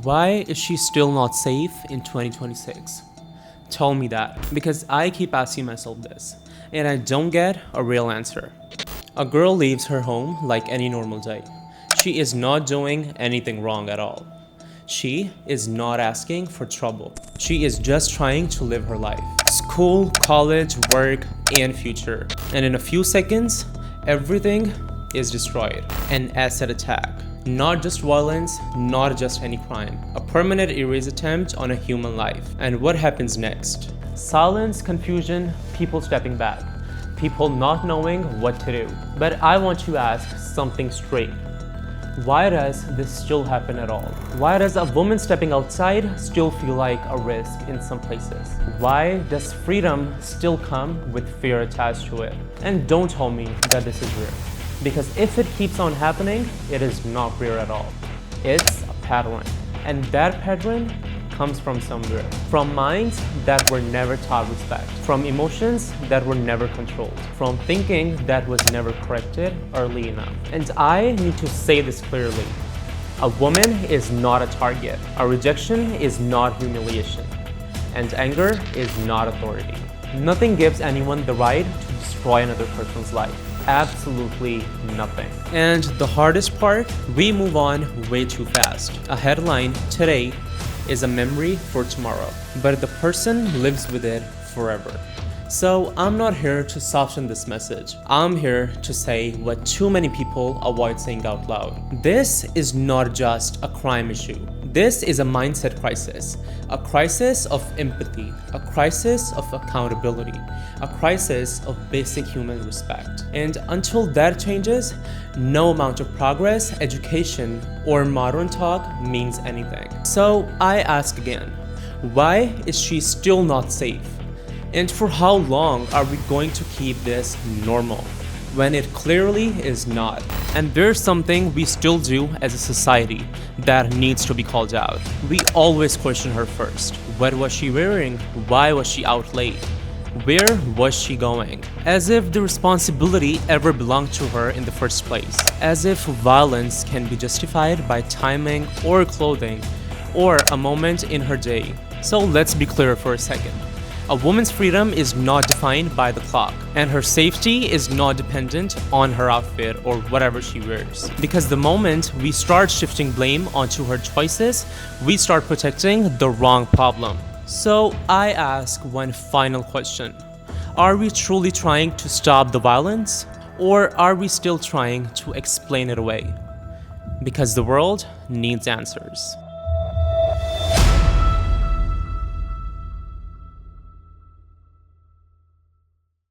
Why is she still not safe in 2026? Tell me that, because I keep asking myself this, and I don't get a real answer. A girl leaves her home like any normal day. She is not doing anything wrong at all. She is not asking for trouble. She is just trying to live her life. School, college, work, and future. And in a few seconds, everything is destroyed. An acid attack. Not just violence, not just any crime. A permanent erase attempt on a human life. And what happens next? Silence, confusion, people stepping back. People not knowing what to do. But I want to ask something straight. Why does this still happen at all? Why does a woman stepping outside still feel like a risk in some places? Why does freedom still come with fear attached to it? And don't tell me that this is rare. Because if it keeps on happening, it is not rare at all. It's a pattern. And that pattern comes from somewhere. From minds that were never taught respect. From emotions that were never controlled. From thinking that was never corrected early enough. And I need to say this clearly. A woman is not a target. A rejection is not humiliation. And anger is not authority. Nothing gives anyone the right to destroy another person's life. Absolutely nothing. And the hardest part, we move on way too fast. A headline today is a memory for tomorrow, but the person lives with it forever. So I'm not here to soften this message. I'm here to say what too many people avoid saying out loud. This is not just a crime issue. This is a mindset crisis, a crisis of empathy, a crisis of accountability, a crisis of basic human respect. And until that changes, no amount of progress, education, or modern talk means anything. So I ask again, why is she still not safe? And for how long are we going to keep this normal when it clearly is not? And there's something we still do as a society that needs to be called out. We always question her first. What was she wearing? Why was she out late? Where was she going? As if the responsibility ever belonged to her in the first place. As if violence can be justified by timing or clothing or a moment in her day. So let's be clear for a second. A woman's freedom is not defined by the clock, and her safety is not dependent on her outfit or whatever she wears. Because the moment we start shifting blame onto her choices, we start protecting the wrong problem. So I ask one final question. Are we truly trying to stop the violence, or are we still trying to explain it away? Because the world needs answers.